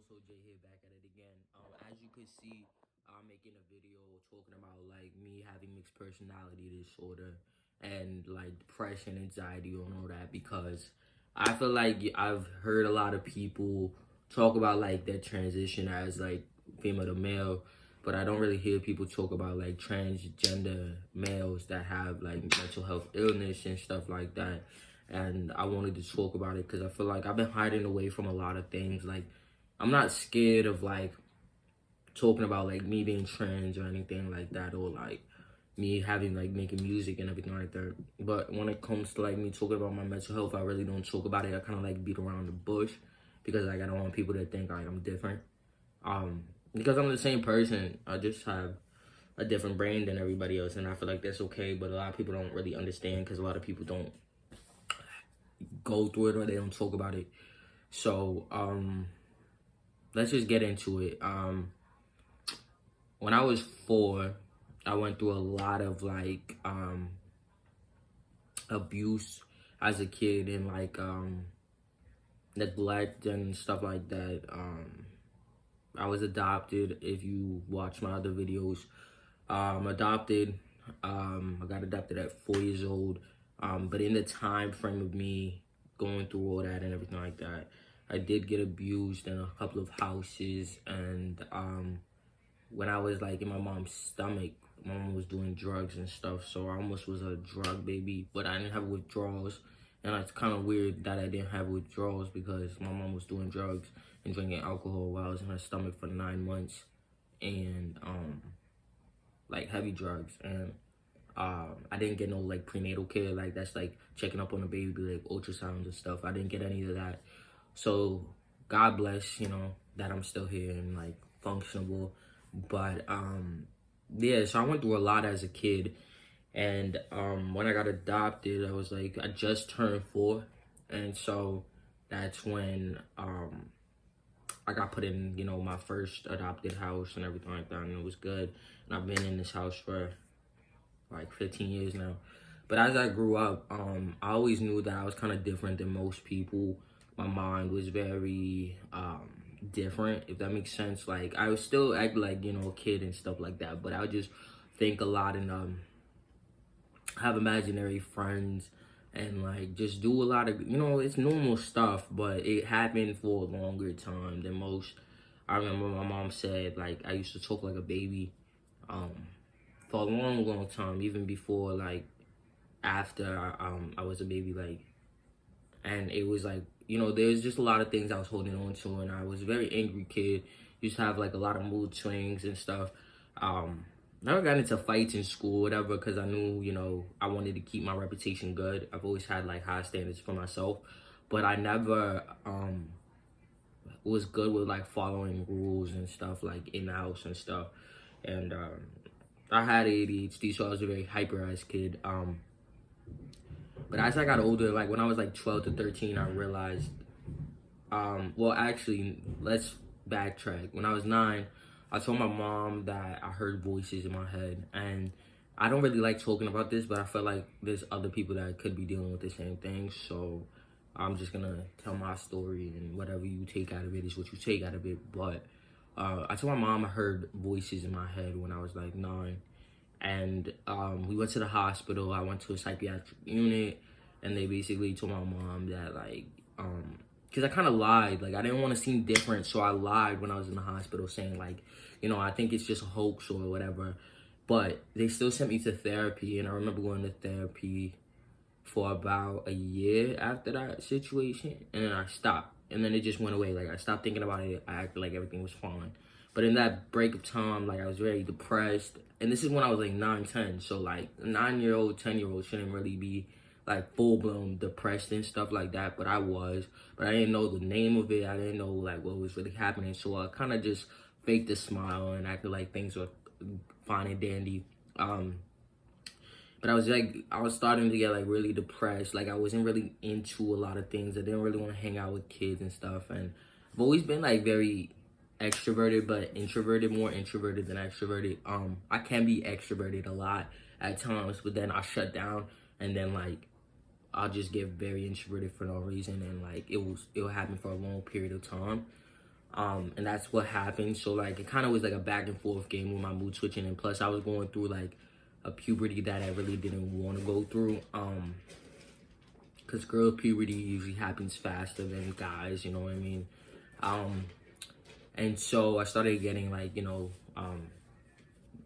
also Jay here back at it again. As you could see, I'm making a video talking about like me having mixed personality disorder and like depression, anxiety, and all that because I feel like I've heard a lot of people talk about like their transition as like female to male, but I don't really hear people talk about like transgender males that have like mental health illness and stuff like that. And I wanted to talk about it because I feel like I've been hiding away from a lot of things. Like, I'm not scared of like talking about like me being trans or anything like that, or like me having like making music and everything like that. But when it comes to like me talking about my mental health, I really don't talk about it. I kind of like beat around the bush because like I don't want people to think like I'm different. Because I'm the same person. I just have a different brain than everybody else, and I feel like that's okay. But a lot of people don't really understand because a lot of people don't go through it or they don't talk about it. So let's just get into it. When I was 4, I went through a lot of like abuse as a kid and like neglect and stuff like that. I was adopted. If you watch my other videos, adopted. I got adopted at 4 years old. But in the time frame of me going through all that and everything like that, I did get abused in a couple of houses. And when I was like in my mom's stomach, my mom was doing drugs and stuff. So I almost was a drug baby, but I didn't have withdrawals. And it's kind of weird that I didn't have withdrawals because my mom was doing drugs and drinking alcohol while I was in her stomach for 9 months. And like heavy drugs. And I didn't get no like prenatal care, like that's like checking up on the baby, like ultrasounds and stuff. I didn't get any of that. So God bless, that I'm still here and like functionable. But yeah, so I went through a lot as a kid. And when I got adopted, I was like, I just turned 4. And so that's when I got put in, my first adopted house and everything like that, and it was good. And I've been in this house for like 15 years now. But as I grew up, I always knew that I was kind of different than most people. My mind was very different, if that makes sense. Like, I would still act like, a kid and stuff like that, but I would just think a lot and have imaginary friends and like just do a lot of, it's normal stuff, but it happened for a longer time than most. I remember my mom said like I used to talk like a baby for a long time, even before like after I was a baby, like. And it was like, there's just a lot of things I was holding on to, and I was a very angry kid. Used to have like a lot of mood swings and stuff. Never got into fights in school, whatever, because I knew, I wanted to keep my reputation good. I've always had like high standards for myself, but I never was good with like following rules and stuff like in the house and stuff. And I had ADHD, so I was a very hyper-ass kid. But as I got older, like when I was like 12 to 13, I realized, well, actually, let's backtrack. When I was 9, I told my mom that I heard voices in my head. And I don't really like talking about this, but I feel like there's other people that could be dealing with the same thing. So I'm just going to tell my story, and whatever you take out of it is what you take out of it. But I told my mom I heard voices in my head when I was like 9. And we went to the hospital. I went to a psychiatric unit, and they basically told my mom that like, because I kind of lied. Like, I didn't want to seem different, so I lied when I was in the hospital saying like, I think it's just a hoax or whatever. But they still sent me to therapy, and I remember going to therapy for about a year after that situation, and then I stopped. And then it just went away. Like, I stopped thinking about it. I acted like everything was fine. But in that break of time, like, I was very depressed. And this is when I was, like, 9, 10. So, like, a 9-year-old, 10-year-old shouldn't really be, like, full-blown depressed and stuff like that. But I was. But I didn't know the name of it. I didn't know, like, what was really happening. So I kind of just faked a smile and acted like things were fine and dandy. But I was starting to get, like, really depressed. Like, I wasn't really into a lot of things. I didn't really want to hang out with kids and stuff. And I've always been, like, very extroverted, but introverted, more introverted than extroverted. I can be extroverted a lot at times, but then I shut down, and then, like, I'll just get very introverted for no reason. And, like, it will happen for a long period of time. And that's what happened. So like it kind of was like a back and forth game with my mood switching, and plus I was going through like a puberty that I really didn't want to go through. Because girl puberty usually happens faster than guys, you know what I mean? And so I started getting like,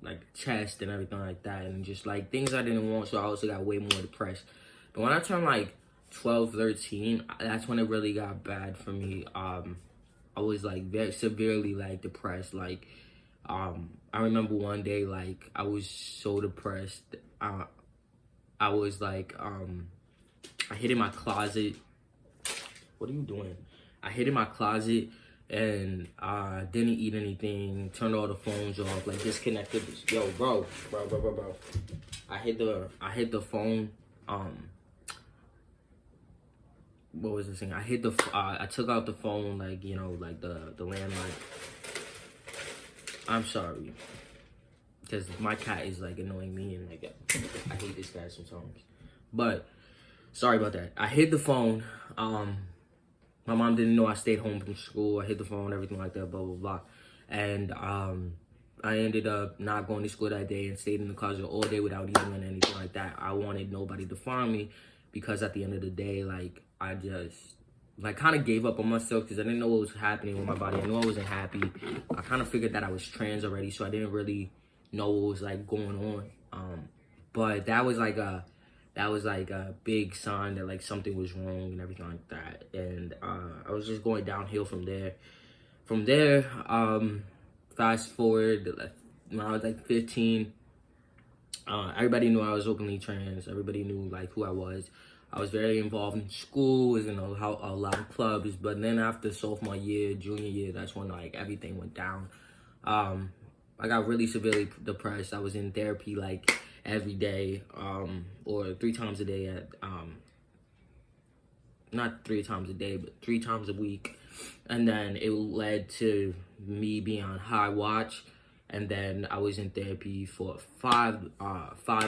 like chest and everything like that, and just like things I didn't want. So I also got way more depressed. But when I turned like 12, 13, that's when it really got bad for me. I was like very severely like depressed. Like, I remember one day, like I was so depressed. I was like, I hid in my closet. What are you doing? I hid in my closet and didn't eat anything, turned all the phones off, like disconnected. Yo, bro. I hid the phone. What was this thing? I took out the phone, like, like the landline. I'm sorry. Because my cat is like annoying me, and like I hate this guy sometimes. But sorry about that. I hid the phone. My mom didn't know I stayed home from school. I hid the phone, everything like that, blah, blah, blah. And I ended up not going to school that day and stayed in the closet all day without eating and anything like that. I wanted nobody to find me because at the end of the day, like, I just, like, kind of gave up on myself because I didn't know what was happening with my body. I knew I wasn't happy. I kind of figured that I was trans already, so I didn't really know what was, like, going on. But that was like a big sign that like something was wrong and everything like that. And I was just going downhill from there. Fast forward, when I was like 15, everybody knew I was openly trans. Everybody knew like who I was. I was very involved in school, was in a lot of clubs. But then after sophomore year, junior year, that's when like everything went down. I got really severely depressed. I was in therapy like every day, or 3 times a day not 3 times a day, but 3 times a week. And then it led to me being on high watch. And then I was in therapy for 5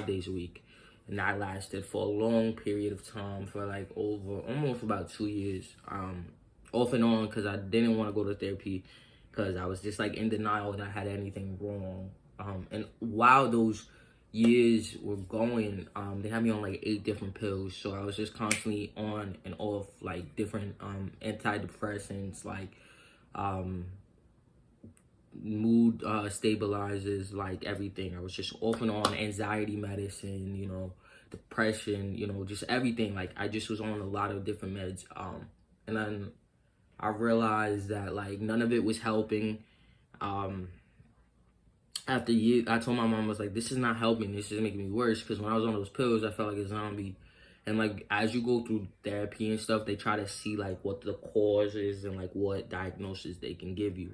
days a week. And that lasted for a long period of time, for like almost about 2 years, off and on, because I didn't want to go to therapy because I was just like in denial that I had anything wrong. And while those years were going, they had me on like 8 different pills. So I was just constantly on and off like different antidepressants, like mood stabilizers, like everything. I was just off and on anxiety medicine, depression, just everything. Like I just was on a lot of different meds. And then I realized that like none of it was helping. After years, I told my mom, I was like, this is not helping. This is making me worse. Because when I was on those pills, I felt like a zombie. And like as you go through therapy and stuff, they try to see like what the cause is and like what diagnosis they can give you.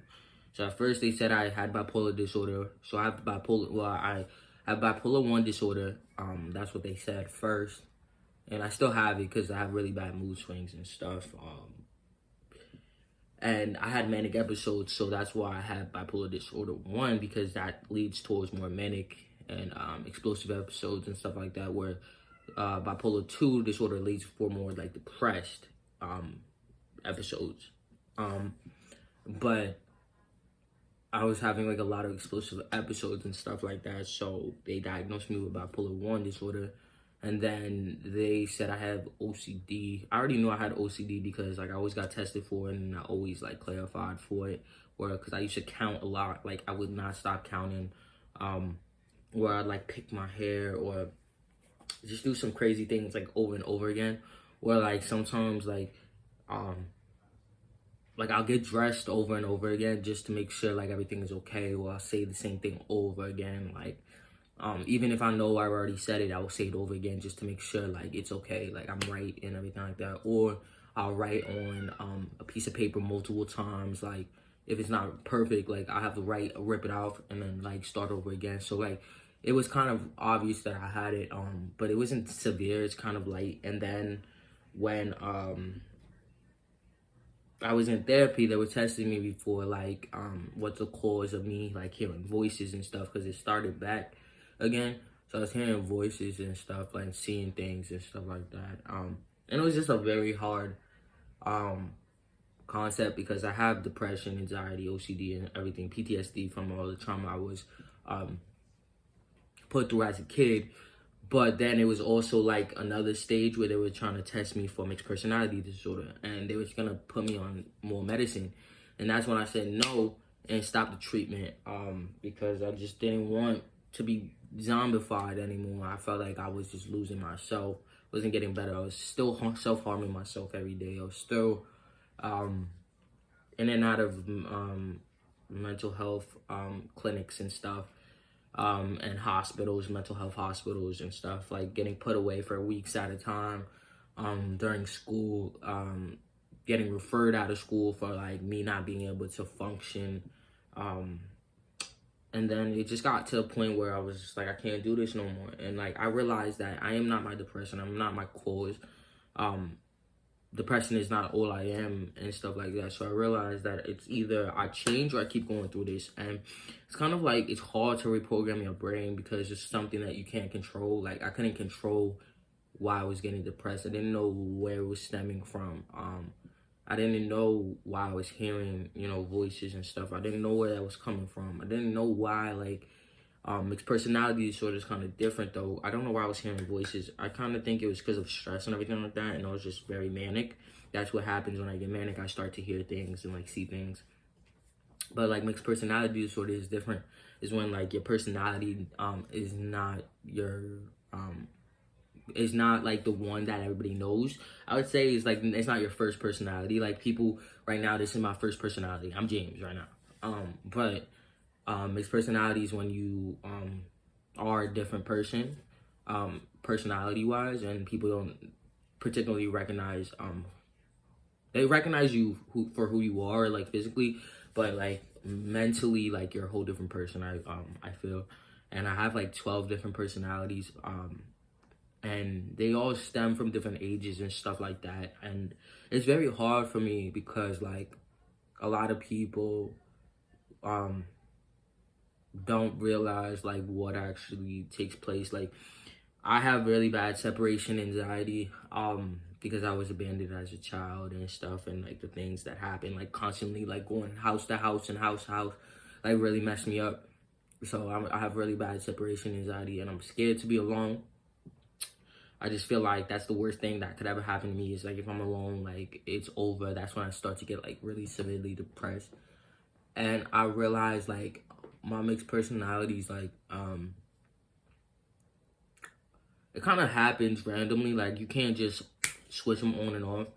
So at first they said I had bipolar disorder. So I have I have bipolar 1 disorder. That's what they said first. And I still have it because I have really bad mood swings and stuff. And I had manic episodes, so that's why I had bipolar disorder 1, because that leads towards more manic and explosive episodes and stuff like that, where bipolar 2 disorder leads for more like depressed episodes. But I was having like a lot of explosive episodes and stuff like that, so they diagnosed me with bipolar 1 disorder. And then they said I have OCD. I already knew I had OCD because like I always got tested for it, and I always like clarified for it. Because I used to count a lot. Like I would not stop counting. Where I'd like pick my hair or just do some crazy things like over and over again. Where like sometimes like I'll get dressed over and over again just to make sure like everything is okay. Or I'll say the same thing over again. Like even if I know I already said it, I will say it over again just to make sure like it's okay, like I'm right and everything like that. Or I'll write on a piece of paper multiple times. Like if it's not perfect, like I have to rip it out and then like start over again. So like it was kind of obvious that I had it, but it wasn't severe. It's kind of light. And then when I was in therapy, they were testing me before like what's the cause of me like hearing voices and stuff, because it started back again. So I was hearing voices and stuff, like seeing things and stuff like that. And it was just a very hard concept because I have depression, anxiety, OCD, and everything, PTSD from all the trauma I was put through as a kid. But then it was also like another stage where they were trying to test me for mixed personality disorder, and they was gonna put me on more medicine. And that's when I said no and stopped the treatment, because I just didn't want to be zombified anymore. I felt like I was just losing myself, wasn't getting better. I was still self-harming myself every day. I was still in and out of mental health clinics and stuff, and hospitals, mental health hospitals and stuff, like getting put away for weeks at a time during school, getting referred out of school for like me not being able to function. And then it just got to a point where I was just like, I can't do this no more. And like, I realized that I am not my depression. I'm not my cause. Depression is not all I am and stuff like that. So I realized that it's either I change or I keep going through this. And it's kind of like, it's hard to reprogram your brain because it's something that you can't control. Like, I couldn't control why I was getting depressed. I didn't know where it was stemming from. I didn't know why I was hearing, you know, voices and stuff. I didn't know where that was coming from. I didn't know why, like, mixed personality disorder is kind of different, though. I don't know why I was hearing voices. I kind of think it was because of stress and everything like that, and I was just very manic. That's what happens when I get manic. I start to hear things and, like, see things. But, like, mixed personality disorder is different. Is when, like, your personality is not your... is not like the one that everybody knows. I would say it's like, it's not your first personality. Like, people right now, this is my first personality. I'm James right now. But mixed personality is when you are a different person, personality wise, and people don't particularly recognize they recognize you for who you are, like physically, but like mentally, like you're a whole different person. I feel, and I have like 12 different personalities. And they all stem from different ages and stuff like that. And it's very hard for me because, like, a lot of people don't realize, like, what actually takes place. Like, I have really bad separation anxiety because I was abandoned as a child and stuff. And, like, the things that happen, like, constantly, like, going house to house and house to house, like, really messed me up. So I have really bad separation anxiety, and I'm scared to be alone. I just feel like that's the worst thing that could ever happen to me is, like, if I'm alone, like, it's over. That's when I start to get, like, really severely depressed. And I realize, like, my mixed personalities, like, it kind of happens randomly. Like, you can't just switch them on and off.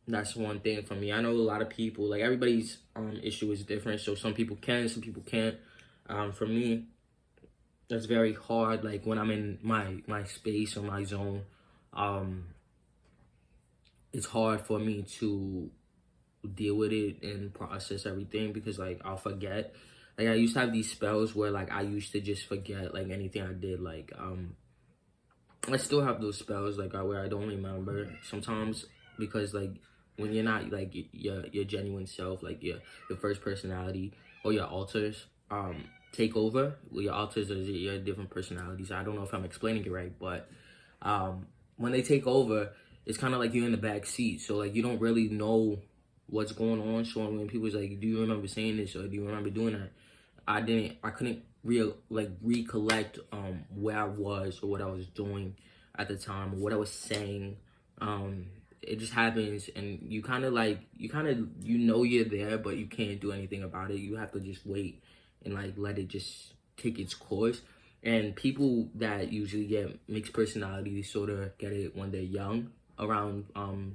That's one thing for me. I know a lot of people, like, everybody's issue is different. So some people can, some people can't. For me, that's very hard. Like, when I'm in my space or my zone, it's hard for me to deal with it and process everything because, like, I'll forget. Like, I used to have these spells where, like, I used to just forget, like, anything I did. Like, I still have those spells, like, where I don't remember sometimes because, like, when you're not, like, your genuine self, like, your first personality or your alters, take over. Well, your alters are your different personalities. I don't know if I'm explaining it right, but when they take over, it's kind of like you're in the back seat. So, like, you don't really know what's going on. So when people's like, do you remember saying this or do you remember doing that? I couldn't recollect where I was or what I was doing at the time or what I was saying. It just happens, and you know you're there, but you can't do anything about it. You have to just wait and, like, let it just take its course. And people that usually get mixed personality disorder get it when they're young, around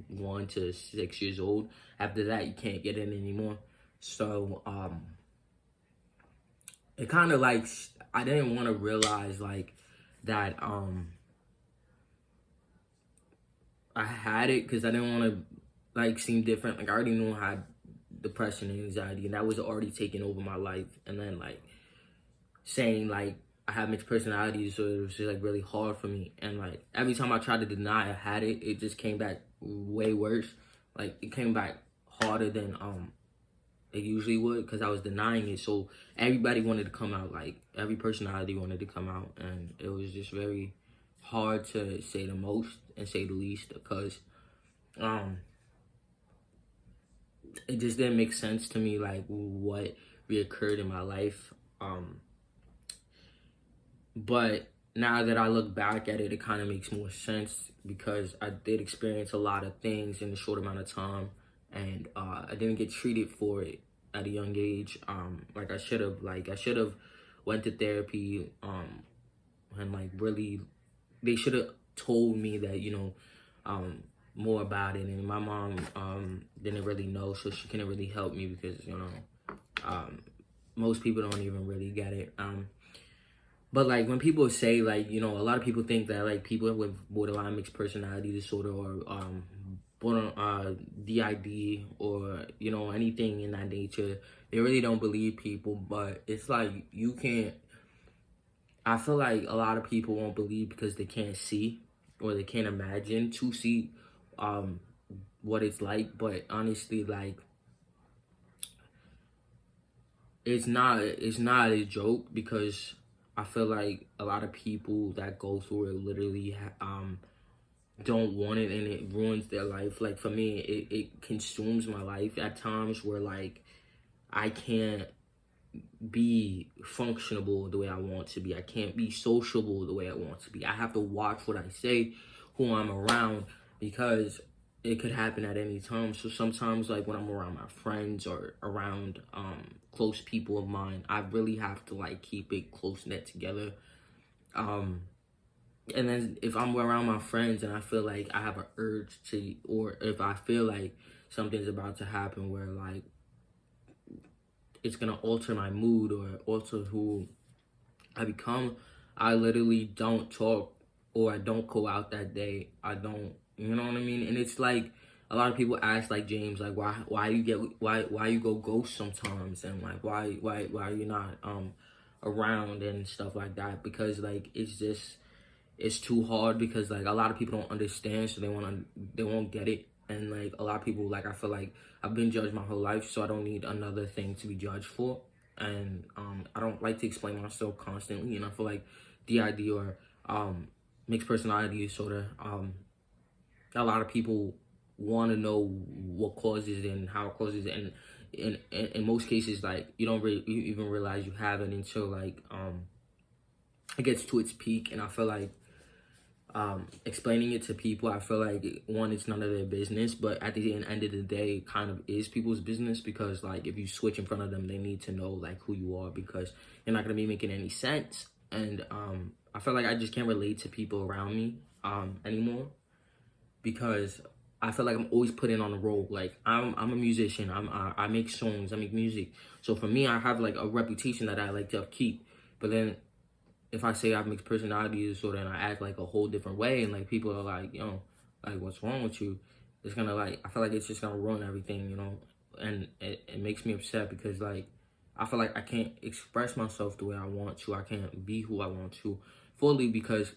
1 to 6 years old. After that, you can't get it anymore. So it kind of, like, I didn't want to realize, like, that I had it because I didn't want to, like, seem different. Like, I already knew I had depression and anxiety, and that was already taking over my life. And then, like, saying, like, I have mixed personalities, so it was just, like, really hard for me. And, like, every time I tried to deny I had it, it just came back way worse. Like, it came back harder than it usually would because I was denying it. So everybody wanted to come out, like, every personality wanted to come out, and it was just very hard to say the most and say the least because it just didn't make sense to me, like what reoccurred in my life. But now that I look back at it, it kind of makes more sense because I did experience a lot of things in a short amount of time, and I didn't get treated for it at a young age. Like I should have. Like I should have went to therapy. And like really, they should have told me that, you know, more about it. And my mom didn't really know, so she couldn't really help me because, you know, most people don't even really get it. But like when people say, like, you know, a lot of people think that like people with borderline mixed personality disorder or D.I.D or, you know, anything in that nature, they really don't believe people. But it's like you can't. I feel like a lot of people won't believe because they can't see or they can't imagine to see what it's like. But honestly, like, it's not a joke, because I feel like a lot of people that go through it literally don't want it, and it ruins their life. Like for me, it consumes my life at times where like I can't be functionable the way I want to be. I can't be sociable the way I want to be. I have to watch what I say, who I'm around, because it could happen at any time. So sometimes, like when I'm around my friends or around close people of mine, I really have to like keep it close knit together. And then if I'm around my friends and I feel like I have an urge to, or if I feel like something's about to happen where like it's gonna alter my mood or alter who I become, I literally don't talk, or I don't go out that day. I don't, you know what I mean? And it's like a lot of people ask, like, James, like, why you go ghost sometimes, and like why are you not around and stuff like that? Because like it's too hard, because like a lot of people don't understand, so they won't get it. And like a lot of people, like, I feel like I've been judged my whole life, so I don't need another thing to be judged for. And I don't like to explain myself constantly, and I feel like D.I.D or mixed personality disorder, a lot of people want to know what causes it and how it causes it, and in most cases, like, you don't really even realize you have it until like it gets to its peak. And I feel like explaining it to people, I feel like, one, it's none of their business, but at the end of the day, it kind of is people's business, because like if you switch in front of them, they need to know like who you are, because you're not gonna be making any sense. And I feel like I just can't relate to people around me anymore, because I feel like I'm always putting on a role. Like I'm a musician. I make songs. I make music. So for me, I have like a reputation that I like to upkeep. But then if I say I have mixed personality disorder and I act like a whole different way, and like people are like, you know, like, what's wrong with you? It's gonna, like, I feel like it's just gonna ruin everything, you know. And it makes me upset, because like I feel like I can't express myself the way I want to. I can't be who I want to fully, because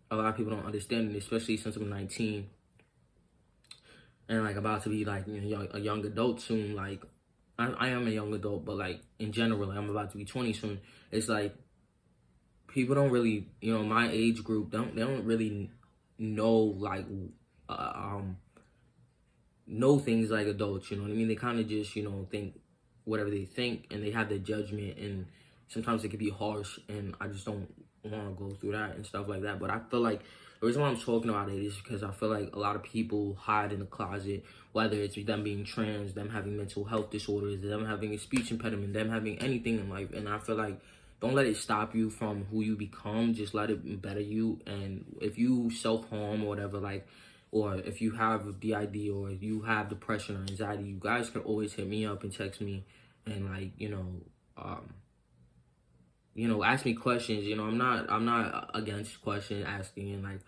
a lot of people don't understand it, especially since I'm 19 and like about to be like, you know, a young adult soon. Like I am a young adult, but like in general, like, I'm about to be 20 soon. It's like people don't really, you know, my age group, they don't really know like know things like adults, you know what I mean? They kind of just, you know, think whatever they think, and they have their judgment, and sometimes it can be harsh, and I just don't want to go through that and stuff like that. But I feel like the reason why I'm talking about it is because I feel like a lot of people hide in the closet, whether it's them being trans, them having mental health disorders, them having a speech impediment, them having anything in life. And I feel like, don't let it stop you from who you become. Just let it better you. And if you self-harm or whatever, like, or if you have D.I.D or you have depression or anxiety, you guys can always hit me up and text me, and like, you know, ask me questions. You know, I'm not against question asking, and like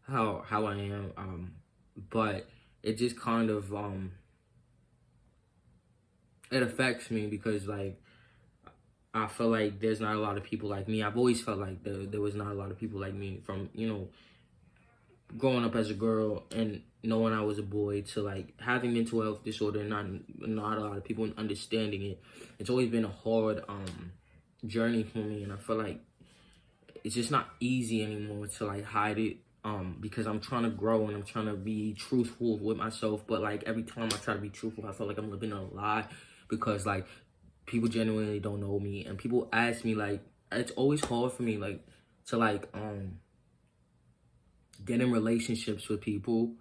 how I am. But it just kind of it affects me, because like I feel like there's not a lot of people like me. I've always felt like there was not a lot of people like me, from, you know, growing up as a girl and knowing I was a boy, to like having mental health disorder and not a lot of people understanding it. It's always been a hard journey for me, and I feel like it's just not easy anymore to like hide it. because I'm trying to grow and I'm trying to be truthful with myself. But like every time I try to be truthful, I feel like I'm living a lie, because like people genuinely don't know me, and people ask me, like, it's always hard for me, like, to like get in relationships with people,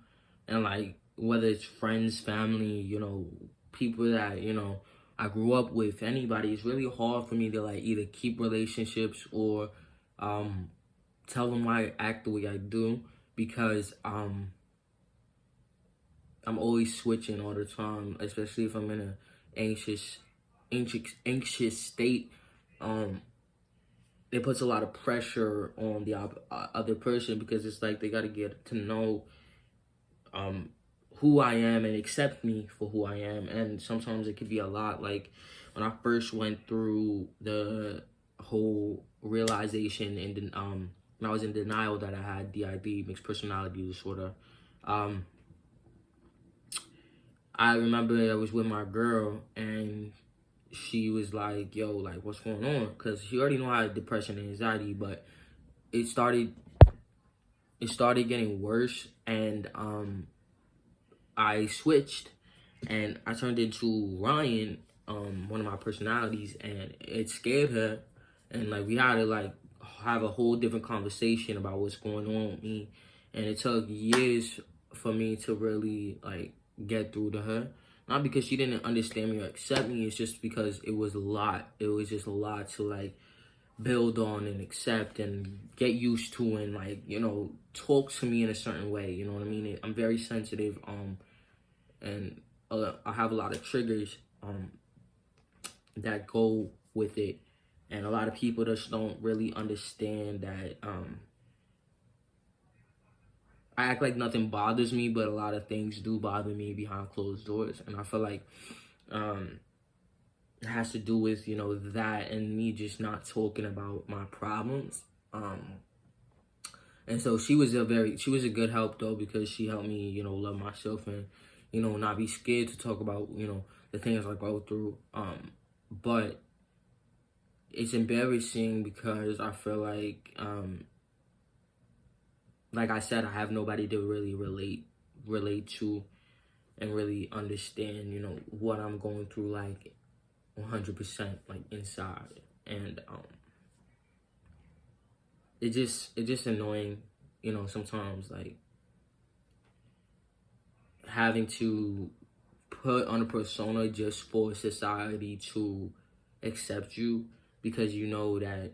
and like whether it's friends, family, you know, people that, you know, I grew up with, anybody. It's really hard for me to like either keep relationships or tell them why I act the way I do, because I'm always switching all the time, especially if I'm in a anxious state. It puts a lot of pressure on the other person, because it's like they got to get to know who I am and accept me for who I am. And sometimes it could be a lot. Like when I first went through the whole realization, and when I was in denial that I had D.I.D, mixed personality disorder, I remember I was with my girl, and she was like, yo, like, what's going on? Because she already know I had depression and anxiety, but it started getting worse, and I switched, and I turned into Ryan, one of my personalities, and it scared her, and like we had to like have a whole different conversation about what's going on with me, and it took years for me to really like get through to her. Not because she didn't understand me or accept me, it's just because it was a lot. It was just a lot to like build on and accept and get used to, and like, you know, talk to me in a certain way, you know what I mean? I'm very sensitive, and I have a lot of triggers that go with it, and a lot of people just don't really understand that I act like nothing bothers me, but a lot of things do bother me behind closed doors. And I feel like it has to do with, you know, that, and me just not talking about my problems. And so she was a good help though, because she helped me, you know, love myself, and, you know, not be scared to talk about, you know, the things I go through. But it's embarrassing because I feel like I said, I have nobody to really relate to and really understand, you know, what I'm going through, like 100%, like inside. And it's just annoying, you know, sometimes, like having to put on a persona just for society to accept you, because you know that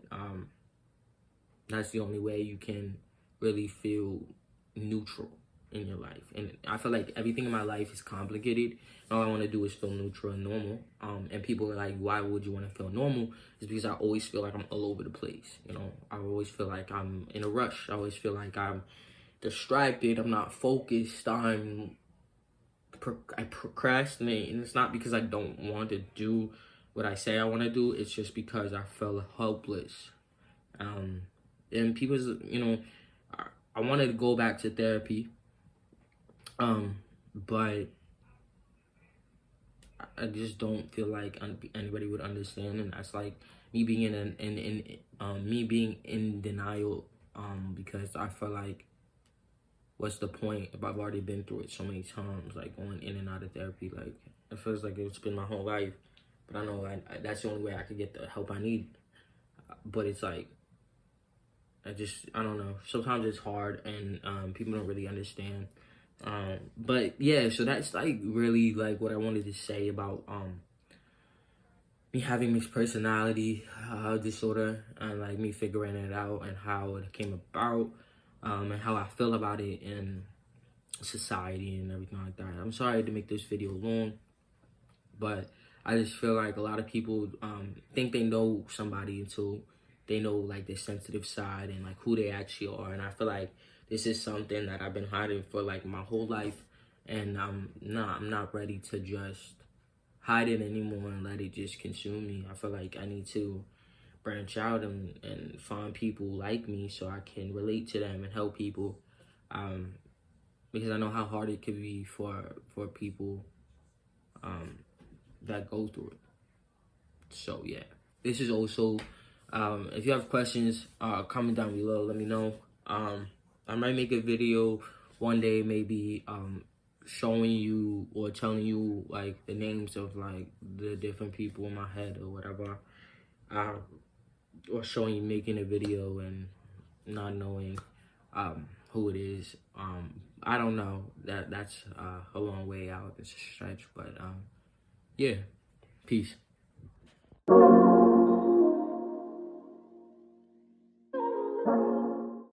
that's the only way you can really feel neutral in your life. And I feel like everything in my life is complicated. All I want to do is feel neutral and normal. And people are like, why would you want to feel normal? It's because I always feel like I'm all over the place. You know, I always feel like I'm in a rush. I always feel like I'm distracted. I'm not focused. I procrastinate. And it's not because I don't want to do what I say I want to do. It's just because I feel helpless. And people's, you know, I wanted to go back to therapy, but I just don't feel like anybody would understand, and that's like me being in denial, because I feel like, what's the point if I've already been through it so many times, like going in and out of therapy? Like it feels like it's been my whole life, but I know that's the only way I could get the help I need. But it's like, I don't know. Sometimes it's hard, and people don't really understand. But yeah, so that's like really like what I wanted to say about me having mixed personality disorder, and like me figuring it out, and how it came about, and how I feel about it in society and everything like that. I'm sorry to make this video long, but I just feel like a lot of people think they know somebody until they know like their sensitive side and like who they actually are. And I feel like this is something that I've been hiding for like my whole life, and I'm not ready to just hide it anymore and let it just consume me. I feel like I need to branch out and find people like me so I can relate to them and help people, because I know how hard it could be for people that go through it. So yeah, this is also if you have questions, comment down below, let me know. I might make a video one day, maybe showing you or telling you like the names of like the different people in my head or whatever, or showing you making a video and not knowing who it is. I don't know. That's a long way out. It's a stretch, but yeah. Peace.